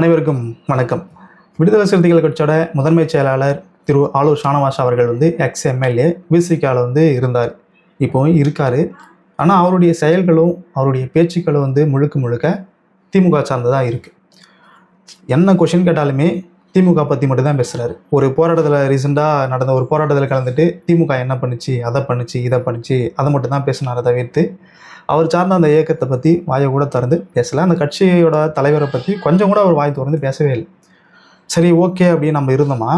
அனைவருக்கும் வணக்கம். விடுதலை சிறுத்தைகள் கட்சியோட முதன்மை செயலாளர் திரு ஆலூர் ஷானவாஸ் அவர்கள் எக்ஸ் எம்எல்ஏ விசிகாவில் இருந்தார். இப்போ இருக்கார். ஆனால் அவருடைய செயல்களும் அவருடைய பேச்சுக்களும் முழுக்க முழுக்க திமுக சார்ந்ததாக இருக்குது. என்ன கொஷின் கேட்டாலுமே திமுக பற்றி மட்டும்தான் பேசுகிறாரு. ஒரு போராட்டத்தில் ரீசெண்டாக நடந்த ஒரு போராட்டத்தில் கலந்துட்டு திமுக என்ன பண்ணுச்சு, அதை பண்ணுச்சு, இதை பண்ணுச்சு, அதை மட்டும் தான் பேசினாரை தவிர்த்து அவர் சார்ந்த அந்த இயக்கத்தை பற்றி வாயை கூட திறந்து பேசலை. அந்த கட்சியோட தலைவரை பற்றி கொஞ்சம் கூட அவர் வாய் திறந்து பேசவே இல்லை. சரி, ஓகே அப்படின்னு நம்ம இருந்தோமா,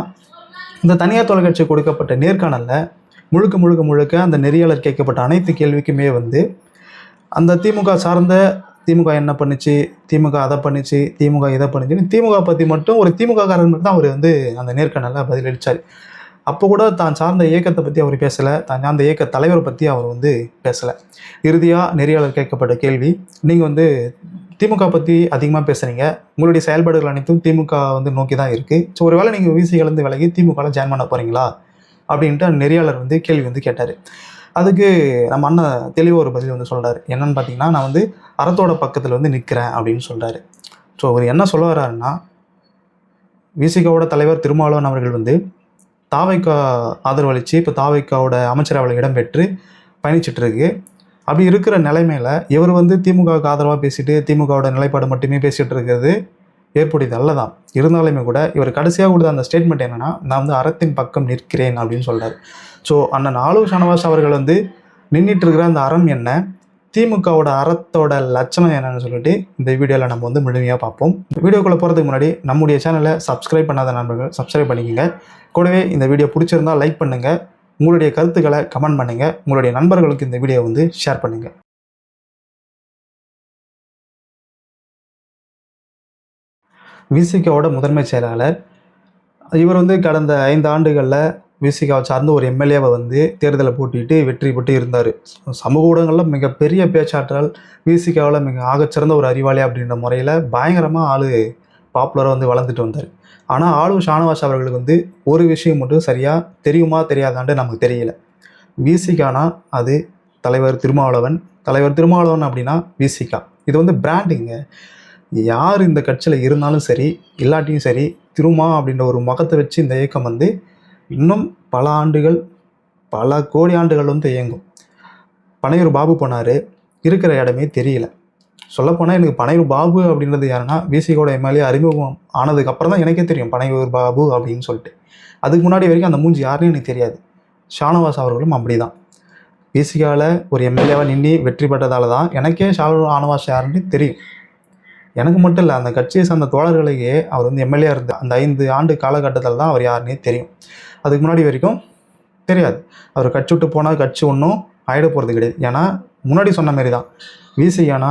இந்த தனியார் தொலைக்காட்சி கொடுக்கப்பட்ட நேர்காணலில் முழுக்க அந்த நெறியாளர் கேட்கப்பட்ட அனைத்து கேள்விக்குமே அந்த திமுக சார்ந்த திமுக என்ன பண்ணுச்சு, திமுக அதை பண்ணுச்சு, திமுக இதை பண்ணுச்சுன்னு திமுக பற்றி மட்டும் ஒரு திமுக காரன் மட்டும் தான் அவர் அந்த நேர்காணலில் பதிலளித்தார். அப்போ கூட தான் சார்ந்த இயக்கத்தை பற்றி அவர் பேசலை, தான் சார்ந்த இயக்க தலைவரை பற்றி அவர் பேசலை. இறுதியாக நெறியாளர் கேட்கப்பட்ட கேள்வி, நீங்கள் திமுக பற்றி அதிகமாக பேசுகிறீங்க, உங்களுடைய செயல்பாடுகள் அனைத்தும் திமுக நோக்கி தான் இருக்குது. ஸோ ஒருவேளை நீங்கள் விசிகலேருந்து விலகி திமுகவில் ஜாயின் பண்ண போகிறீங்களா அப்படின்ட்டு அந்த நெறியாளர் கேள்வி கேட்டார். அதுக்கு நம்ம அண்ணன் தெளிவாக ஒரு பதில் சொல்கிறார். என்னென்னு பார்த்தீங்கன்னா, நான் அறத்தோட பக்கத்தில் நிற்கிறேன் அப்படின்னு சொல்கிறாரு. ஸோ அவர் என்ன சொல்ல வர்றாருன்னா, விசிகாவோட தலைவர் திருமாவளவன் அவர்கள் தாவைக்கா ஆதரவு அளித்து இப்போ தாவைக்காவோட அமைச்சரவையில் இடம்பெற்று பயணிச்சிட்ருக்கு. அப்படி இருக்கிற நிலைமையில் இவர் திமுகவுக்கு ஆதரவாக பேசிட்டு திமுகவோட நிலைப்பாடு மட்டுமே பேசிகிட்டு இருக்கிறது ஏற்புடையது அல்லதான். இருந்தாலுமே கூட இவர் கடைசியாக கொடுத்த அந்த ஸ்டேட்மெண்ட் என்னென்னா, நான் அறத்தின் பக்கம் நிற்கிறேன் அப்படின்னு சொல்கிறார். ஸோ அண்ணன் ஆலூர் ஷானவாஸ் அவர்கள் நின்றுட்டு இருக்கிற அந்த அறம் என்ன, திமுகவோட அறத்தோட லட்சணம் என்னன்னு சொல்லிட்டு இந்த வீடியோவில் நம்ம முழுமையாக பார்ப்போம். வீடியோக்குள்ளே போகிறதுக்கு முன்னாடி நம்முடைய சேனலை சப்ஸ்கிரைப் பண்ணாத நண்பர்கள் சப்ஸ்கிரைப் பண்ணிக்கோங்க. கூடவே இந்த வீடியோ பிடிச்சிருந்தால் லைக் பண்ணுங்கள், உங்களுடைய கருத்துக்களை கமெண்ட் பண்ணுங்கள், உங்களுடைய நண்பர்களுக்கு இந்த வீடியோ ஷேர் பண்ணுங்கள். விசிகாவோட முதன்மை செயலாளர் இவர் கடந்த 5 ஆண்டுகளில் விசிகாவை சார்ந்து ஒரு எம்எல்ஏவை தேர்தலை போட்டிட்டு வெற்றி பெற்று இருந்தார். சமூக ஊடகங்களில் மிகப்பெரிய பேச்சாற்றல், விசிகாவில் மிக ஆகச்சிறந்த ஒரு அறிவாளி அப்படின்ற முறையில் பயங்கரமாக ஆள் பாப்புலராக வளர்ந்துட்டு வந்தார். ஆனால் ஆலூர் ஷானவாஸ் அவர்களுக்கு ஒரு விஷயம் மட்டும் சரியாக தெரியுமா தெரியாதான்ட்டு நமக்கு தெரியல. விசிகானா அது தலைவர் திருமாவளவன் அப்படின்னா விசிகா. இது பிராண்டிங்க. யார் இந்த கட்சியில் இருந்தாலும் சரி இல்லாட்டியும் சரி, திருமா அப்படின்ற ஒரு முகத்தை வச்சு இந்த இயக்கம் இன்னும் பல ஆண்டுகள், பல கோடி ஆண்டுகள் இயங்கும். பனையூர் பாபு போனார், இருக்கிற இடமே தெரியல. சொல்லப்போனால் எனக்கு பனையூர் பாபு அப்படின்றது யாருன்னா, விசிகோட எம்எல்ஏ அறிமுகம் ஆனதுக்கப்புறம் தான் எனக்கே தெரியும் பனையூர் பாபு அப்படின்னு சொல்லிட்டு. அதுக்கு முன்னாடி வரைக்கும் அந்த மூஞ்சி யாருன்னு எனக்கு தெரியாது. ஷானவாஸ் அவர்களும் அப்படி தான். விசிகாவில் ஒரு எம்எல்ஏவாக நின்று வெற்றி பெற்றதால தான் எனக்கே ஷானவாஸ் யாருன்னு தெரியும். எனக்கு மட்டும் இல்லை, அந்த கட்சியை சார்ந்த தோழர்களையே அவர் எம்எல்ஏ இருந்தார். அந்த 5 ஆண்டு காலகட்டத்தில் தான் அவர் யாருன்னே தெரியும். அதுக்கு முன்னாடி வரைக்கும் தெரியாது. அவர் கட்சி விட்டு போனால் கட்சி ஒன்றும் ஆகிட போகிறது கிடையாது. ஏன்னா முன்னாடி சொன்ன மாரி தான், விசிகானா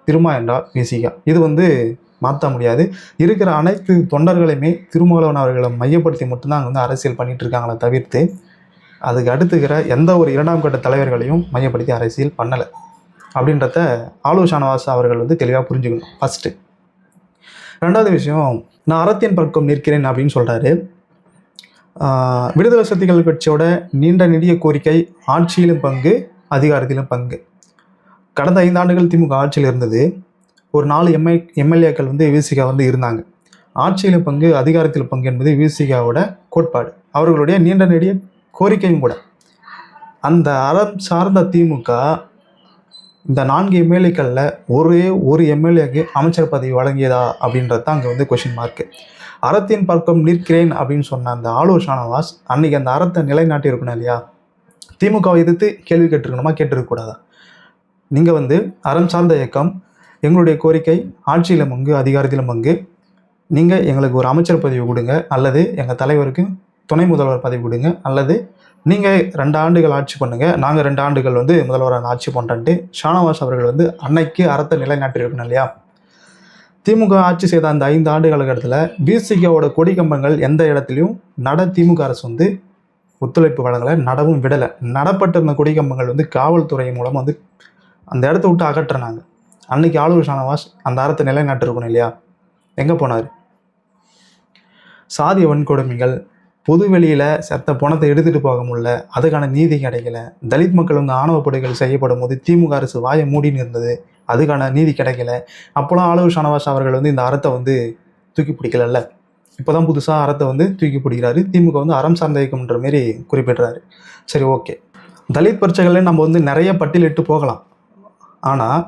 திருமா என்றால் விசிகா. இது மாற்ற முடியாது. இருக்கிற அனைத்து தொண்டர்களையுமே திருமாவளவன் அவர்களை மையப்படுத்தி மட்டும்தான் அரசியல் பண்ணிகிட்டு இருக்காங்களே தவிர்த்து அதுக்கு அடுத்துக்கிற எந்த ஒரு 2ஆம் கட்ட தலைவர்களையும் மையப்படுத்தி அரசியல் பண்ணலை அப்படின்றத ஆலூர் ஷானவாஸ் அவர்கள் தெளிவாக புரிஞ்சுக்கணும். ஃபஸ்ட்டு. 2வது விஷயம், நான் அறத்தின் பக்கம் நிற்கிறேன் அப்படின்னு சொல்கிறாரு. விடுதலை சிறுத்தைகள் கட்சியோட நீண்ட நெடிய கோரிக்கை ஆட்சியிலும் பங்கு, அதிகாரத்திலும் பங்கு. கடந்த 5 ஆண்டுகள் திமுக ஆட்சியில் இருந்தது. ஒரு 4 எம்எல்ஏக்கள் விசிகா இருந்தாங்க. ஆட்சியிலும் பங்கு, அதிகாரத்தில் பங்கு என்பது விசிகாவோட கோட்பாடு, அவர்களுடைய நீண்ட நெடிய கோரிக்கையும் கூட. அந்த அறம் சார்ந்த திமுக இந்த 4 எம்எல்ஏக்களில் ஒரே ஒரு எம்எல்ஏக்கு அமைச்சர் பதவி வழங்கியதா அப்படின்றது தான் அங்கே கொஷின் மார்க்கு. அறத்தின் பக்கம் நிற்கிறேன் அப்படின்னு சொன்ன அந்த ஆலூர் ஷானவாஸ் அன்றைக்கி அந்த அறத்தை நிலைநாட்டி இருக்கணும் இல்லையா? திமுகவை எதிர்த்து கேள்வி கேட்டிருக்கணுமா, கேட்டிருக்கக்கூடாதா? நீங்கள் அறம் சார்ந்த இயக்கம், எங்களுடைய கோரிக்கை ஆட்சியில் பங்கு, அதிகாரத்திலும் பங்கு, நீங்கள் எங்களுக்கு ஒரு அமைச்சர் பதவி கொடுங்க, அல்லது எங்கள் தலைவருக்கு துணை முதல்வர் பதவி கொடுங்க, அல்லது நீங்கள் 2 ஆண்டுகள் ஆட்சி பண்ணுங்கள், நாங்கள் 2 ஆண்டுகள் முதல்வராக ஆட்சி பண்ணுறேன்ட்டு ஷானவாஸ் அவர்கள் அன்னைக்கு அறத்தை நிலைநாட்டியிருக்கணும் இல்லையா? திமுக ஆட்சி செய்த அந்த 5 ஆண்டு காலகட்டத்தில் விசிகாவோட கொடி கம்பங்கள் எந்த இடத்துலையும் திமுக அரசு ஒத்துழைப்பு வழங்கலை, நடவும் விடலை. நடப்பட்டிருந்த கொடி கம்பங்கள் காவல்துறை மூலம் அந்த இடத்த விட்டு அகற்றுனாங்க. அன்னைக்கு ஆலூர் ஷானவாஸ் அந்த அறத்தை நிலைநாட்டிருக்கணும் இல்லையா? எங்கே போனார்? சாதிய வன்கொடுமைகள், பொது வெளியில் செத்த பணத்தை எடுத்துகிட்டு போக முடியல, அதுக்கான நீதி கிடைக்கல, தலித் மக்கள் ஆணவ படுகொலை செய்யப்படும் போது திமுக அரசு வாயை மூடின்னு இருந்தது, அதுக்கான நீதி கிடைக்கல. அப்போலாம் ஆளுநர் ஷானவாஸ் அவர்கள் வந்து இந்த அறத்தை வந்து தூக்கி பிடிக்கலல்ல. இப்போ தான் புதுசாக அறத்தை வந்து தூக்கி பிடிக்கிறாரு. திமுக வந்து அறம் சார்ந்த இயக்கம்ன்ற மாரி குறிப்பிடுறாரு. சரி, ஓகே. தலித் பிரச்சனைகளே நம்ம வந்து நிறைய பட்டியலிட்டு போகலாம். ஆனால்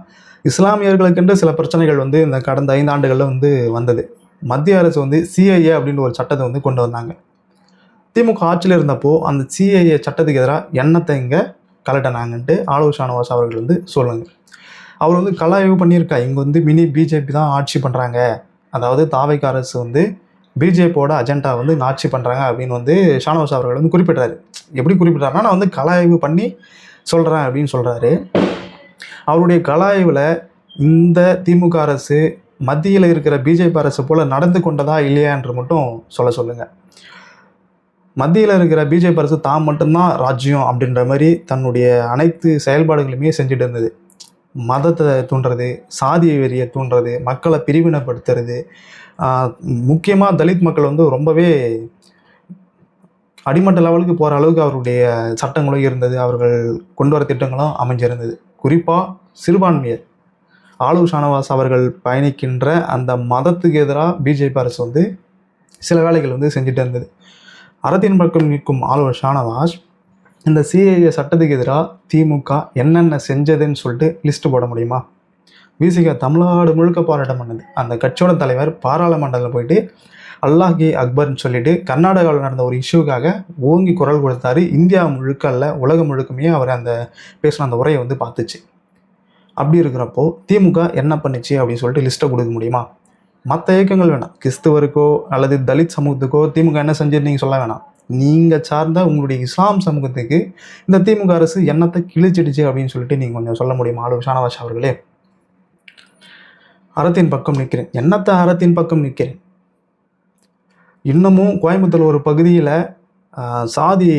இஸ்லாமியர்களுக்கென்று சில பிரச்சனைகள் வந்து இந்த கடந்த 5 ஆண்டுகளில் வந்து வந்தது. மத்திய அரசு வந்து சிஐஏ அப்படின்னு ஒரு சட்டத்தை வந்து கொண்டு வந்தாங்க. திமுக ஆட்சியில் இருந்தப்போ அந்த சிஐஏ சட்டத்துக்கு எதிராக எண்ணத்தை இங்கே கலட்டினாங்கன்ட்டு ஆளுநர் ஷானவாஸ் அவர்கள் வந்து சொல்லுங்க. அவர் வந்து கலாய்வு பண்ணியிருக்கா, இங்கே வந்து மினி பிஜேபி தான் ஆட்சி பண்ணுறாங்க, அதாவது தாவைக்க அரசு வந்து பிஜேபியோட அஜெண்டா வந்து ஆட்சி பண்ணுறாங்க அப்படின்னு வந்து ஷானவாஸ் அவர்கள் வந்து குறிப்பிட்றாரு. எப்படி குறிப்பிட்றாருன்னா, நான் வந்து கலாய்வு பண்ணி சொல்கிறேன் அப்படின்னு சொல்கிறாரு. அவருடைய கலாய்வில் இந்த திமுக அரசு மத்தியில் இருக்கிற பிஜேபி அரசு போல் நடந்து கொண்டதா இல்லையா என்று மட்டும் சொல்லுங்கள். மத்தியில் இருக்கிற பிஜேபி அரசு தான் மட்டும்தான் ராஜ்யம் அப்படின்ற மாதிரி தன்னுடைய அனைத்து செயல்பாடுகளுமே செஞ்சுட்டு இருந்தது. மதத்தை தூண்டுறது, சாதிய வெறியை தூண்டுறது, மக்களை பிரிவினைப்படுத்துறது, முக்கியமாக தலித் மக்கள் வந்து ரொம்பவே அடிமட்ட லெவலுக்கு போகிற அளவுக்கு அவருடைய சட்டங்களும் இருந்தது, அவர்கள் கொண்டு வர திட்டங்களும் அமைஞ்சிருந்தது. குறிப்பாக சிறுபான்மையர் ஆளுநர் ஷானவாஸ் அவர்கள் பயணிக்கின்ற அந்த மதத்துக்கு எதிராக பிஜேபி அரசு வந்து சில வேலைகள் வந்து செஞ்சுட்டு இருந்தது. அறத்தின் பக்கம் நிற்கும் ஆளுநர் ஷானவாஸ் இந்த சிஏஏ சட்டத்துக்கு எதிராக திமுக என்னென்ன செஞ்சதுன்னு சொல்லிட்டு லிஸ்ட்டு போட முடியுமா? விசிக தமிழ்நாடு முழுக்க போராட்டம் பண்ணது. அந்த கட்சியோட தலைவர் பாராளுமன்றத்தில் போயிட்டு அல்லாஹி அக்பர்னு சொல்லிட்டு கர்நாடகாவில் நடந்த ஒரு இஷ்யூக்காக ஓங்கி குரல் கொடுத்தாரு. இந்தியா முழுக்க அல்ல, உலகம் முழுக்குமே அவர் அந்த பேசின அந்த உரையை வந்து பார்த்துச்சு. அப்படி இருக்கிறப்போ திமுக என்ன பண்ணுச்சு அப்படின்னு சொல்லிட்டு லிஸ்ட்டை கொடுக்க முடியுமா? மற்ற இயக்கங்கள் வேணாம், கிறிஸ்துவருக்கோ அல்லது தலித் சமூகத்துக்கோ திமுக என்ன செஞ்சுட்டு நீங்கள் சொல்ல வேணாம். நீங்கள் சார்ந்த உங்களுடைய இஸ்லாம் சமூகத்துக்கு இந்த திமுக அரசு என்னத்தை கிழிச்சிடுச்சு அப்படின்னு சொல்லிட்டு நீங்கள் கொஞ்சம் சொல்ல முடியுமா ஆளுநர் ஷானவாஸ் அவர்களே? அறத்தின் பக்கம் நிற்கிறேன். என்னத்தை அறத்தின் பக்கம் நிற்கிறேன்? இன்னமும் கோயம்புத்தூர் ஒரு பகுதியில் சாதி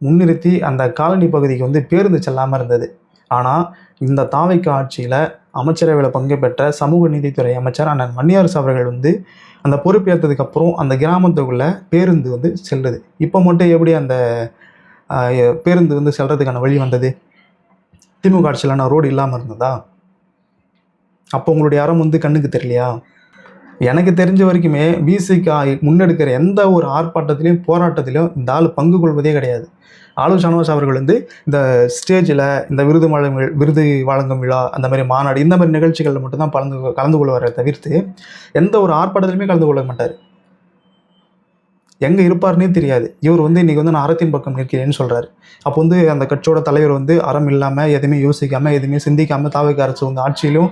முன்னிறுத்தி அந்த காலனி பகுதிக்கு வந்து பேருந்து செல்லாமல் இருந்தது. ஆனால் இந்த தாவைக்க ஆட்சியில் அமைச்சரவையில் பங்கு பெற்ற சமூக நீதித்துறை அமைச்சர் அண்ணன் மணியரசு அவர்கள் வந்து அந்த பொறுப்பேற்றதுக்கு அப்புறம் அந்த கிராமத்துக்குள்ள பேருந்து வந்து செல்லுது. இப்போ மட்டும் எப்படி அந்த பேருந்து வந்து செல்றதுக்கான வழி வந்தது? திமுக ஆட்சியில் நான் ரோடு இல்லாமல் இருந்ததா? அப்போ உங்களுடைய அறம் வந்து கண்ணுக்கு தெரியலையா? எனக்கு தெரிஞ்ச வரைக்குமே விசிக முன்னெடுக்கிற எந்த ஒரு ஆர்ப்பாட்டத்திலையும் போராட்டத்திலையும் இந்த ஆள் பங்கு கொள்வதே கிடையாது. ஆளுநர் ஷானவாஸ் அவர்கள் வந்து இந்த ஸ்டேஜில் இந்த விருது வழங்கும் விழா, அந்த மாதிரி மாநாடு, இந்த மாதிரி நிகழ்ச்சிகளில் மட்டும்தான் கலந்து கொள்வாரை தவிர்த்து எந்த ஒரு ஆர்ப்பாட்டத்திலுமே கலந்து கொள்ள மாட்டார். எங்கே இருப்பார்னே தெரியாது. இவர் வந்து இன்றைக்கி வந்து நான் அறத்தின் பக்கம் நிற்கிறேன்னு சொல்கிறாரு. அப்போ வந்து அந்த கட்சியோட தலைவர் வந்து அறம் இல்லாமல் எதுவுமே யோசிக்காமல் எதுவுமே சிந்திக்காமல் தாவைக்க அரசு வந்து ஆட்சியிலும்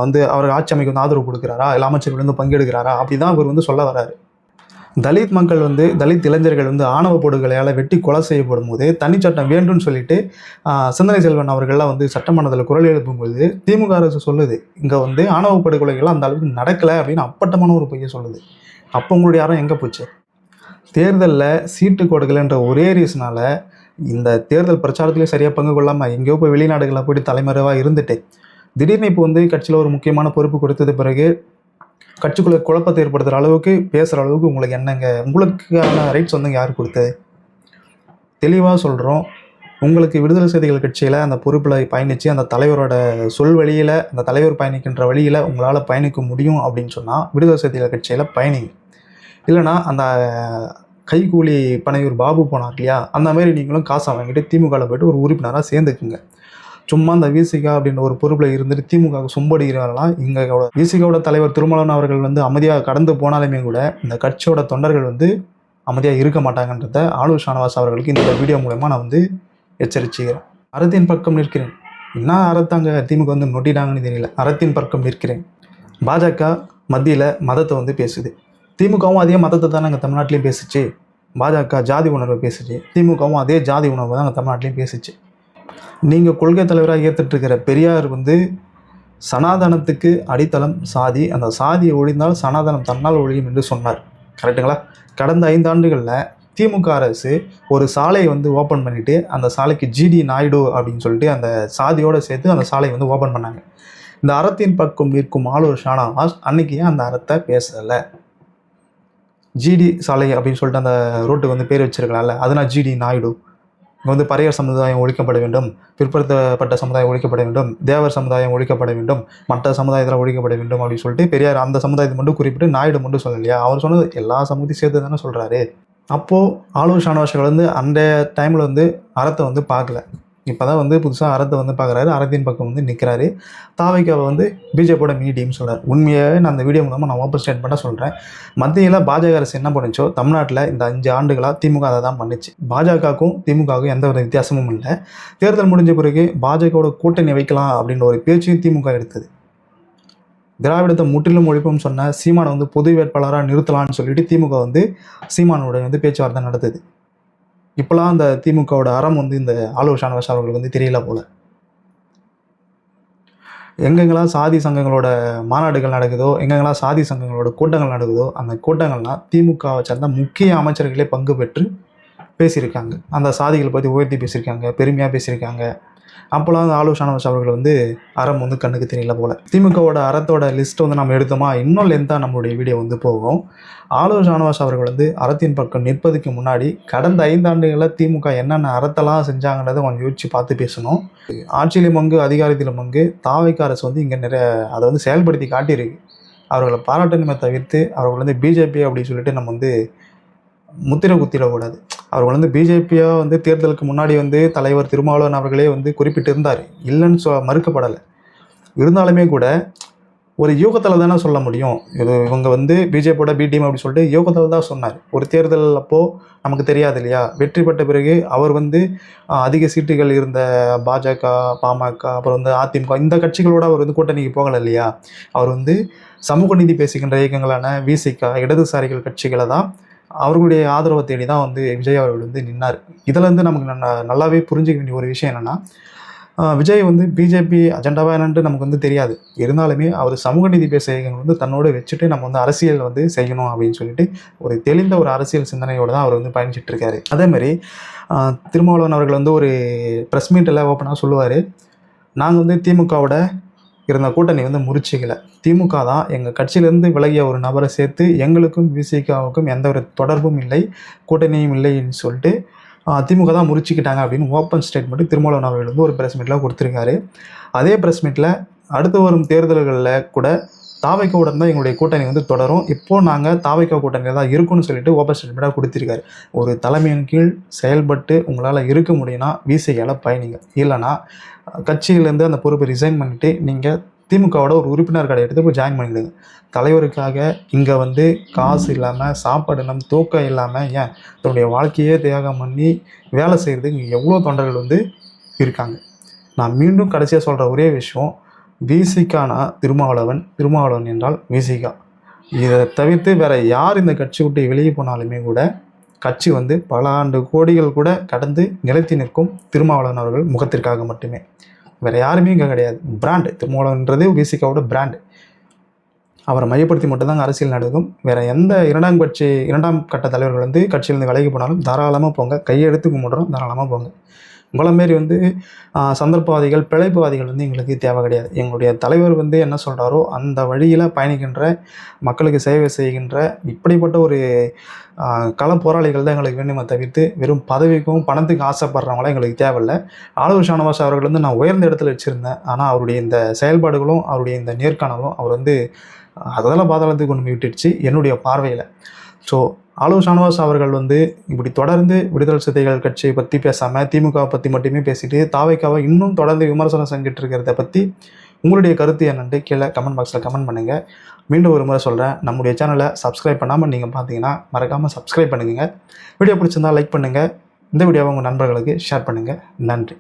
வந்து அவர் ஆட்சி அமைக்க வந்து ஆதரவு கொடுக்குறாரா, இல்லை அமைச்சர்கள் வந்து பங்கெடுக்கிறாரா, அப்படி தான் இவர் வந்து சொல்ல வர்றாரு. தலித் மக்கள் வந்து தலித் இளைஞர்கள் வந்து ஆணவ படுகொலையால் வெட்டி கொலை செய்யப்படும் போது தனிச்சட்டம் வேண்டும்னு சொல்லிட்டு சிந்தனை செல்வன் அவர்கள்லாம் வந்து சட்டமன்றத்தில் குரல் எழுப்பும்போது திமுக அரசு சொல்லுது இங்கே வந்து ஆணவ படுகொலைகள்லாம் அந்த அளவுக்கு நடக்கலை அப்படின்னு அப்பட்டமான ஒரு பொய்யை சொல்லுது. அப்போ உங்களுடைய யாரும் எங்கே போச்சு? தேர்தலில் சீட்டு கொடுக்கலன்ற ஒரே ரீசனால் இந்த தேர்தல் பிரச்சாரத்துலேயும் சரியாக பங்கு கொள்ளாமல் எங்கேயோ போய் வெளிநாடுகளில் போய்ட்டு தலைமறைவாக இருந்துட்டு திடீர்னு இப்போ வந்து கட்சியில் ஒரு முக்கியமான பொறுப்பு கொடுத்தது பிறகு கட்சிக்குள்ளே குழப்பத்தை ஏற்படுத்துகிற அளவுக்கு பேசுகிற அளவுக்கு உங்களுக்கு என்னங்க, உங்களுக்கான ரைட்ஸ் வந்து யார் கொடுத்தது? தெளிவாக சொல்கிறோம். உங்களுக்கு விடுதலை சிறுத்தைகள் கட்சியில் அந்த பொறுப்பில் பயணித்து அந்த தலைவரோட சொல் வழியில், அந்த தலைவர் பயணிக்கின்ற வழியில் உங்களால் பயணிக்க முடியும் அப்படின்னு சொன்னால் விடுதலை சிறுத்தைகள் கட்சியில் பயணிங்க. இல்லைனா அந்த கைக்கூலி பனையூர் பாபு போனார் இல்லையா, அந்த மாதிரி நீங்களும் காசை வாங்கிட்டு திமுகவில் போய்ட்டு ஒரு உறுப்பினராக சேர்ந்துக்குங்க. சும்மா அந்த விசிகா அப்படின்ற ஒரு பொறுப்பில் இருந்துட்டு திமுக சொம்படிக்கிறவர்களாம் எங்களோட விசிகாவோட தலைவர் திருமாவளவன் அவர்கள் வந்து அமைதியாக கடந்து போனாலுமே கூட இந்த கட்சியோட தொண்டர்கள் வந்து அமைதியாக இருக்க மாட்டாங்கன்றத ஆளுநர் ஷானவாஸ் அவர்களுக்கு இந்த வீடியோ மூலமாக நான் வந்து எச்சரிச்சுக்கிறேன். அறத்தின் பக்கம் நிற்கிறேன். என்ன அறத்தாங்க திமுக வந்து நொட்டிட்டாங்கன்னு தெரியல. அறத்தின் பக்கம் நிற்கிறேன். பாஜக மத்தியில் மதத்தை வந்து பேசுது. திமுகவும் அதே மதத்தை தானே அங்கே தமிழ்நாட்டிலையும் பேசுச்சு. பாஜக ஜாதி உணர்வை பேசுச்சு. திமுகவும் அதே ஜாதி உணர்வை தான் அங்கே தமிழ்நாட்டிலையும் பேசுச்சு. நீங்கள் கொள்கை தலைவராக ஏற்றுட்ருக்கிற பெரியார் வந்து சனாதனத்துக்கு அடித்தளம் சாதி, அந்த சாதியை ஒழிந்தால் சனாதனம் தன்னால் ஒழியும் என்று சொன்னார். கரெக்டுங்களா? கடந்த 5 ஆண்டுகளில் திமுக அரசு ஒரு சாலையை வந்து ஓப்பன் பண்ணிவிட்டு அந்த சாலைக்கு ஜிடி நாயுடு அப்படின்னு சொல்லிட்டு அந்த சாதியோடு சேர்த்து அந்த சாலையை வந்து ஓப்பன் பண்ணாங்க. இந்த அறத்தின் பக்கம் நிற்கும் ஆளுநர் ஷானவாஸ் அன்றைக்கி ஏன் அந்த அறத்தை பேசலை? ஜிடி சாலை அப்படின்னு சொல்லிட்டு அந்த ரோட்டுக்கு வந்து பேர் வச்சிருக்கலாம்ல, அது நான் ஜிடி நாயுடு. இங்கே வந்து பறையர் சமுதாயம் ஒழிக்கப்பட வேண்டும், பிற்படுத்தப்பட்ட சமுதாயம் ஒழிக்கப்பட வேண்டும், தேவர் சமுதாயம் ஒழிக்கப்பட வேண்டும், மற்ற சமுதாயத்தில் ஒழிக்கப்பட வேண்டும் அப்படின்னு சொல்லிட்டு பெரியார் அந்த சமுதாயத்தை மட்டும் குறிப்பிட்டு நாயுடு மட்டும் சொல்லலையா, அவர் சொன்னது எல்லா சமூகத்தையும் சேர்த்து தானே சொல்கிறாரு. அப்போது ஆளூர் ஷானவாஸ் வந்து அந்த டைமில் வந்து அறத்தை வந்து பார்க்கல. இப்போ தான் வந்து புதுசாக அறத்தை வந்து பார்க்குறாரு, அறத்தின் பக்கம் வந்து நிற்கிறாரு. தாவைக்காவை வந்து பிஜேபியோட மீடியம் சொல்கிறார். உண்மையாகவே நான் அந்த வீடியோ மூலமாக நான் ஓப்பன் ஸ்டேட்மெண்ட்டாக சொல்கிறேன். மத்தியில் பாஜக அரசு என்ன பண்ணுச்சோ தமிழ்நாட்டில் இந்த 5 ஆண்டுகளாக திமுக அதை தான் பண்ணிச்சு. பாஜகவுக்கும் திமுகவுக்கும் எந்த ஒரு வித்தியாசமும் இல்லை. தேர்தல் முடிஞ்ச பிறகு பாஜகவோட கூட்டணி வைக்கலாம் அப்படின்ற ஒரு பேச்சையும் திமுக எடுத்தது. திராவிடத்தை முற்றிலும் ஒழிப்பும் சொன்ன சீமானை வந்து பொது வேட்பாளராக நிறுத்தலான்னு சொல்லிட்டு திமுக வந்து சீமானோட வந்து பேச்சுவார்த்தை நடத்துது. இப்போலாம் அந்த திமுகவோட அறம் வந்து இந்த ஆளூர் ஷானவாஸ் அவர்களுக்கு வந்து தெரியல போல. எங்கெங்கெல்லாம் சாதி சங்கங்களோட மாநாடுகள் நடக்குதோ, எங்கெங்கெல்லாம் சாதி சங்கங்களோட கூட்டங்கள் நடக்குதோ, அந்த கூட்டங்கள்லாம் திமுகவை சேர்ந்த முக்கிய அமைச்சர்களே பங்கு பெற்று பேசியிருக்காங்க. அந்த சாதிகளை பற்றி உயர்த்தி பேசியிருக்காங்க, பெருமையாக பேசியிருக்காங்க. அப்போலாம் அந்த ஆளூர் ஷானவாஸ் அவர்கள் வந்து அறம் வந்து கண்ணுக்கு தெரியல போல். திமுகவோட அறத்தோட லிஸ்ட்டை வந்து நம்ம எடுத்தோமா இன்னும் லென்த்தாக நம்மளுடைய வீடியோ வந்து போகும். ஆளூர் ஷானவாஸ் அவர்கள் வந்து அறத்தின் பக்கம் நிற்பதுக்கு முன்னாடி கடந்த 5 ஆண்டுகளில் திமுக என்னென்ன அறத்தெல்லாம் செஞ்சாங்கன்றதை கொஞ்சம் யோசிச்சு பார்த்து பேசணும். ஆட்சியிலும் பங்கு, அதிகாரத்திலும் பங்கு, தாவைக்க அரசு வந்து இங்கே நிறைய அதை வந்து செயல்படுத்தி காட்டியிருக்கு. அவர்களை பாராட்டணுமே தவிர்த்து அவர்கள் வந்து பிஜேபி அப்படின்னு சொல்லிட்டு நம்ம வந்து முத்திரை குத்திடக்கூடாது. அவர்கள் வந்து பிஜேபியாக வந்து தேர்தலுக்கு முன்னாடி வந்து தலைவர் திருமாவளவன் அவர்களே வந்து குறிப்பிட்டு இருந்தார், இல்லைன்னு மறுக்கப்படலை. இருந்தாலுமே கூட ஒரு யூகத்தில் தானே சொல்ல முடியும். இது இவங்க வந்து பிஜேபியோட பி டீம் அப்படின்னு சொல்லிட்டு யூகத்தில் தான் சொன்னார். ஒரு தேர்தல் அப்போது நமக்கு தெரியாது இல்லையா, வெற்றி பெற்ற பிறகு அவர் வந்து அதிக சீட்டுகள் இருந்த பாஜக, பாமக, அப்புறம் வந்து அதிமுக இந்த கட்சிகளோடு அவர் வந்து கூட்டணிக்கு போகலை இல்லையா. அவர் வந்து சமூக நீதி பேசுகின்ற இயக்கங்களான விசிக, இடதுசாரிகள் கட்சிகளை தான் அவர்களுடைய ஆதரவை தேடி தான் வந்து விஜய் அவர்கள் வந்து நின்னார். இதில் வந்து நமக்கு நல்லாவே புரிஞ்சிக்க வேண்டிய ஒரு விஷயம் என்னென்னா, விஜய் வந்து பிஜேபி அஜெண்டாவாக என்னன்ட்டு நமக்கு வந்து தெரியாது. இருந்தாலுமே அவர் சமூக நீதி பேச இயக்கங்கள் வந்து தன்னோடு வச்சுட்டு நம்ம வந்து அரசியல் வந்து செய்யணும் அப்படின்னு சொல்லிட்டு ஒரு தெளிந்த ஒரு அரசியல் சிந்தனையோடு தான் அவர் வந்து பயணிச்சுட்டு இருக்காரு. அதேமாதிரி திருமாவளவன் அவர்கள் வந்து ஒரு ப்ரெஸ் மீட்டில் ஓப்பனாக சொல்லுவார், நாங்கள் வந்து திமுகவோட இருந்த கூட்டணி வந்து முறிச்சிக்கலை. திமுக தான் எங்கள் கட்சியிலேருந்து விலகிய ஒரு நபரை சேர்த்து எங்களுக்கும் விசிகாவுக்கும் எந்த ஒரு தொடர்பும் இல்லை, கூட்டணியும் இல்லைன்னு சொல்லிட்டு திமுக தான் முறிச்சிக்கிட்டாங்க அப்படின்னு ஓப்பன் ஸ்டேட்மெண்ட் திருமாவளவன் அவர்கள் வந்து ஒரு ப்ரெஸ் மீட்டில் கொடுத்துருக்காரு. அதே ப்ரெஸ் மீட்டில் அடுத்து வரும் தேர்தல்களில் கூட தாவைக்கவுடன் தான் எங்களுடைய கூட்டணி வந்து தொடரும், இப்போது நாங்கள் தாவைக்கா கூட்டணியில் தான் இருக்குன்னு சொல்லிட்டு ஓப்பன் ஸ்டேட்மெண்ட்டாக கொடுத்துருக்காரு. ஒரு தலைமையின் கீழ் செயல்பட்டு உங்களால் இருக்க முடியும்னா விசிகாவில் பயணிங்க, இல்லைனா கட்சியிலேருந்து அந்த பொறுப்பை ரிசைன் பண்ணிவிட்டு நீங்கள் திமுகவோட ஒரு உறுப்பினர் கடை எடுத்து போய் ஜாயின் பண்ணிவிடுங்க. தலைவருக்காக இங்கே வந்து காசு இல்லாமல், சாப்பாடு இல்லாமல், தூக்கம் இல்லாமல், ஏன் தன்னுடைய வாழ்க்கையே தியாகம் பண்ணி வேலை செய்கிறதுக்கு இங்கே எவ்வளோ தொண்டர்கள் வந்து இருக்காங்க. நான் மீண்டும் கடைசியாக சொல்கிற ஒரே விஷயம், விசிகானா திருமாவளவன், திருமாவளவன் என்றால் விசிகா. இதை தவிர்த்து வேறு யார் இந்த கட்சி விட்டு வெளியே போனாலுமே கூட கட்சி வந்து பல ஆண்டு கோடிகள் கூட கடந்து நிலைத்து நிற்கும் திருமாவளவன் அவர்கள் முகத்திற்காக மட்டுமே. வேறு யாருமே இங்கே கிடையாது. பிராண்டு திருமாவளவன்றது விசிகாவோட பிராண்டு. அவரை மையப்படுத்தி மட்டும்தாங்க அரசியல் நடக்கும். வேறு எந்த இரண்டாம் கட்ட தலைவர்கள் வந்து கட்சியிலேருந்து விலகி போனாலும் தாராளமாக போங்க, கையெடுத்து கும்பிடுறோம், தாராளமாக போங்க. உங்களை மாரி வந்து சந்தர்ப்பவாதிகள், பிழைப்புவாதிகள் வந்து எங்களுக்கு தேவை கிடையாது. எங்களுடைய தலைவர் வந்து என்ன சொல்கிறாரோ அந்த வழியில் பயணிக்கின்ற, மக்களுக்கு சேவை செய்கின்ற இப்படிப்பட்ட ஒரு கள போராளிகள் தான் எங்களுக்கு வேண்டுமே தவிர்த்து வெறும் பதவிக்கும் பணத்துக்கும் ஆசைப்படுறவங்களாம் எங்களுக்கு தேவையில்லை. ஆளூர் ஷானவாஸ் அவர்கள் வந்து நான் உயர்ந்த இடத்துல வச்சுருந்தேன். ஆனால் அவருடைய இந்த செயல்பாடுகளும் அவருடைய இந்த நேர்காணலும் அவர் வந்து அதெல்லாம் பாதாளத்துக்கு கொண்டு போய் விட்டுடுச்சு என்னுடைய பார்வையில். ஸோ ஆளூர் ஷானவாஸ் அவர்கள் வந்து இப்படி தொடர்ந்து விடுதலை சிறுத்தைகள் கட்சியை பற்றி பேசாமல் திமுகவை பற்றி மட்டுமே பேசிட்டு தாவைக்காவை இன்னும் தொடர்ந்து விமர்சனம் செஞ்சுட்டு இருக்கிறத பற்றி உங்களுடைய கருத்து என்னன்ட்டு கீழே கமெண்ட் பாக்ஸில் கமெண்ட் பண்ணுங்கள். மீண்டும் ஒரு முறை சொல்கிறேன், நம்முடைய சேனலை சப்ஸ்கிரைப் பண்ணாமல் நீங்கள் பார்த்தீங்கன்னா மறக்காமல் சப்ஸ்கிரைப் பண்ணுங்கள். வீடியோ பிடிச்சிருந்தால் லைக் பண்ணுங்கள். இந்த வீடியோவை உங்கள் நண்பர்களுக்கு ஷேர் பண்ணுங்கள். நன்றி.